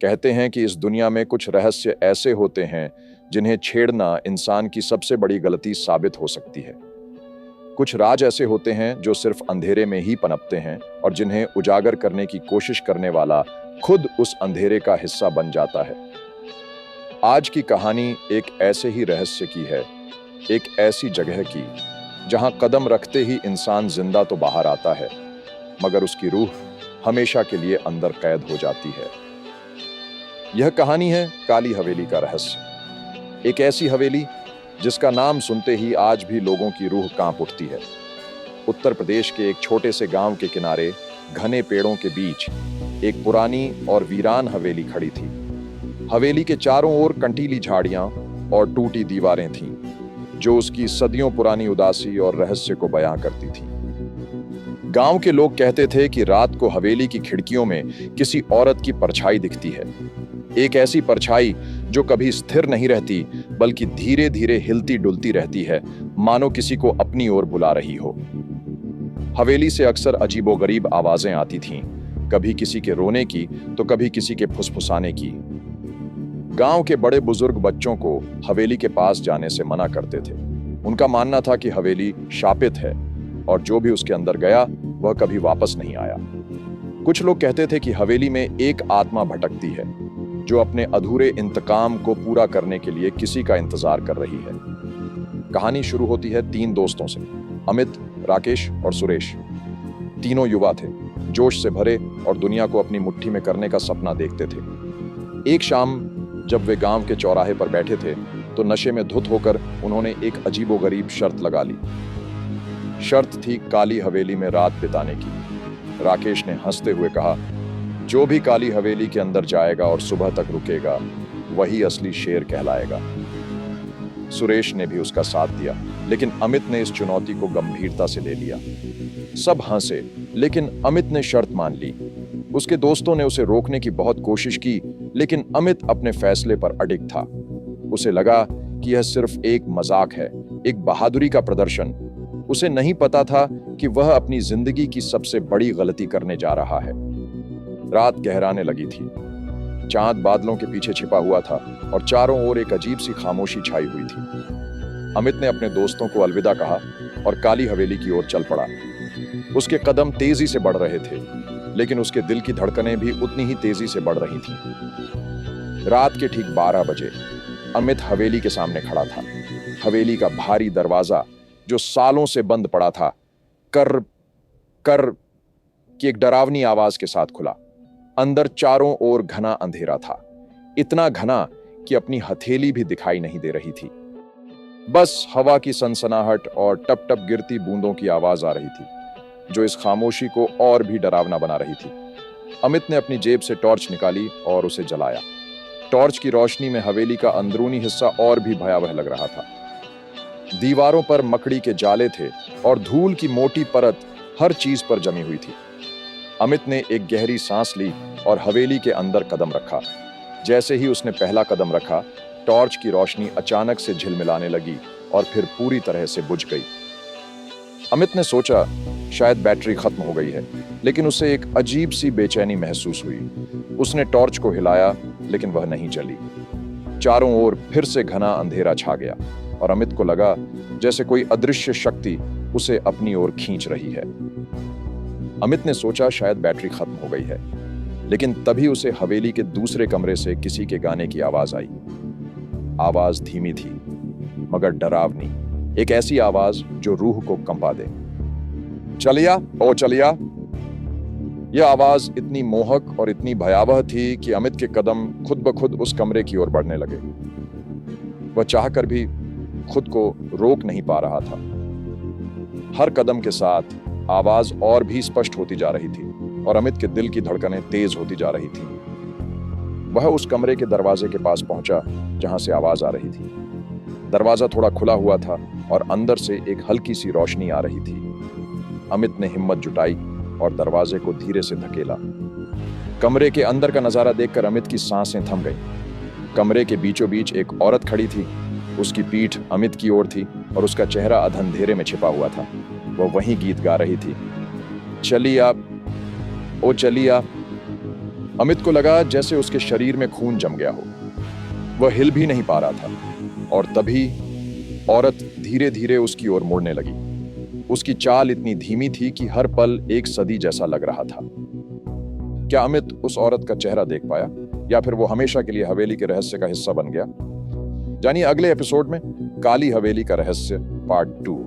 कहते हैं कि इस दुनिया में कुछ रहस्य ऐसे होते हैं जिन्हें छेड़ना इंसान की सबसे बड़ी गलती साबित हो सकती है। कुछ राज ऐसे होते हैं जो सिर्फ अंधेरे में ही पनपते हैं और जिन्हें उजागर करने की कोशिश करने वाला खुद उस अंधेरे का हिस्सा बन जाता है। आज की कहानी एक ऐसे ही रहस्य की है, एक ऐसी जगह की जहां कदम रखते ही इंसान जिंदा तो बाहर आता है, मगर उसकी रूह हमेशा के लिए अंदर कैद हो जाती है। यह कहानी है काली हवेली का रहस्य। एक ऐसी हवेली जिसका नाम सुनते ही आज भी लोगों की रूह कांप उठती है। उत्तर प्रदेश के एक छोटे से गांव के किनारे घने पेड़ों के बीच एक पुरानी और वीरान हवेली खड़ी थी। हवेली के चारों ओर कंटीली झाड़ियां और टूटी दीवारें थीं, जो उसकी सदियों पुरानी उदासी और रहस्य को बयां करती थी। गांव के लोग कहते थे कि रात को हवेली की खिड़कियों में किसी औरत की परछाई दिखती है, एक ऐसी परछाई जो कभी स्थिर नहीं रहती बल्कि धीरे धीरे हिलती डुलती रहती है, मानो किसी को अपनी ओर बुला रही हो। हवेली से अक्सर अजीबोगरीब आवाजें आती थीं, कभी किसी के रोने की तो कभी किसी के फुसफुसाने की। गांव के बड़े बुजुर्ग बच्चों को हवेली के पास जाने से मना करते थे। उनका मानना था कि हवेली शापित है और जो भी उसके अंदर गया वह कभी वापस नहीं आया। कुछ लोग कहते थे कि हवेली में एक आत्मा भटकती है जो अपने अधूरे इंतकाम को पूरा करने के लिए किसी का इंतजार कर रही है। कहानी शुरू होती है तीन दोस्तों से, अमित, राकेश और सुरेश। तीनों युवा थे, जोश से भरे और दुनिया को अपनी मुट्ठी में करने का सपना देखते थे। एक शाम जब वे गांव के चौराहे पर बैठे थे तो नशे में धुत होकर उन्होंने एक अजीबोगरीब शर्त लगा ली। शर्त थी काली हवेली में रात बिताने की। राकेश ने हंसते हुए कहा, जो भी काली हवेली के अंदर जाएगा और सुबह तक रुकेगा वही असली शेर कहलाएगा। सुरेश ने भी उसका साथ दिया, लेकिन अमित ने इस चुनौती को गंभीरता से ले लिया। सब हंसे, लेकिन अमित ने शर्त मान ली। उसके दोस्तों ने उसे रोकने की बहुत कोशिश की, लेकिन अमित अपने फैसले पर अडिग था। उसे लगा कि यह सिर्फ एक मजाक है, एक बहादुरी का प्रदर्शन। उसे नहीं पता था कि वह अपनी जिंदगी की सबसे बड़ी गलती करने जा रहा है। रात गहराने लगी थी, चांद बादलों के पीछे छिपा हुआ था और चारों ओर एक अजीब सी खामोशी छाई हुई थी। अमित ने अपने दोस्तों को अलविदा कहा और काली हवेली की ओर चल पड़ा। उसके कदम तेजी से बढ़ रहे थे, लेकिन उसके दिल की धड़कनें भी उतनी ही तेजी से बढ़ रही थीं। रात के ठीक 12 बजे अमित हवेली के सामने खड़ा था। हवेली का भारी दरवाजा, जो सालों से बंद पड़ा था, कर कर की एक डरावनी आवाज के साथ खुला। अंदर चारों ओर घना अंधेरा था, इतना घना कि अपनी हथेली भी दिखाई नहीं दे रही थी। बस हवा की सनसनाहट और टप टप गिरती बूंदों की आवाज आ रही थी, जो इस खामोशी को और भी डरावना बना रही थी। अमित ने अपनी जेब से टॉर्च निकाली और उसे जलाया। टॉर्च की रोशनी में हवेली का अंदरूनी हिस्सा और भी भयावह लग रहा था। दीवारों पर मकड़ी के जाले थे और धूल की मोटी परत हर चीज पर जमी हुई थी। अमित ने एक गहरी सांस ली और हवेली के अंदर कदम रखा। जैसे ही उसने पहला कदम रखा, टॉर्च की रोशनी अचानक से झिलमिलाने लगी और फिर पूरी तरह से बुझ गई। अमित ने सोचा शायद बैटरी खत्म हो गई है, लेकिन उसे एक अजीब सी बेचैनी महसूस हुई। उसने टॉर्च को हिलाया, लेकिन वह नहीं जली। चारों ओर फिर से घना अंधेरा छा गया और अमित को लगा जैसे कोई अदृश्य शक्ति उसे अपनी ओर खींच रही है। अमित ने सोचा शायद बैटरी खत्म हो गई है, लेकिन तभी उसे हवेली के दूसरे कमरे से किसी के गाने की आवाज आई। आवाज धीमी थी मगर डरावनी, एक ऐसी आवाज जो रूह को कंपा दे। चलिया ओ चलिया। यह आवाज इतनी मोहक और इतनी भयावह थी कि अमित के कदम खुद ब खुद उस कमरे की ओर बढ़ने लगे। वह चाहकर भी खुद को रोक नहीं पा रहा था। हर कदम के साथ आवाज और भी स्पष्ट होती जा रही थी और अमित के दिल की धड़कनें तेज होती जा रही थी। वह उस कमरे के दरवाजे के पास पहुंचा जहां से आवाज आ रही थी। दरवाजा थोड़ा खुला हुआ था और अंदर से एक हल्की सी रोशनी आ रही थी। अमित ने हिम्मत जुटाई और दरवाजे को धीरे से धकेला। कमरे के अंदर का नजारा देखकर अमित की सांसें थम गईं। कमरे के बीचों बीच एक औरत खड़ी थी। उसकी पीठ अमित की ओर थी और उसका चेहरा अधंधेरे में छिपा हुआ था। वह वही गीत गा रही थी, चलिए आप ओ चलिए आप। अमित को लगा जैसे उसके शरीर में खून जम गया हो। वह हिल भी नहीं पा रहा था और तभी औरत धीरे धीरे उसकी ओर मुड़ने लगी। उसकी चाल इतनी धीमी थी कि हर पल एक सदी जैसा लग रहा था। क्या अमित उस औरत का चेहरा देख पाया या फिर वो हमेशा के लिए हवेली के रहस्य का हिस्सा बन गया? जानिए अगले एपिसोड में काली हवेली का रहस्य पार्ट 2।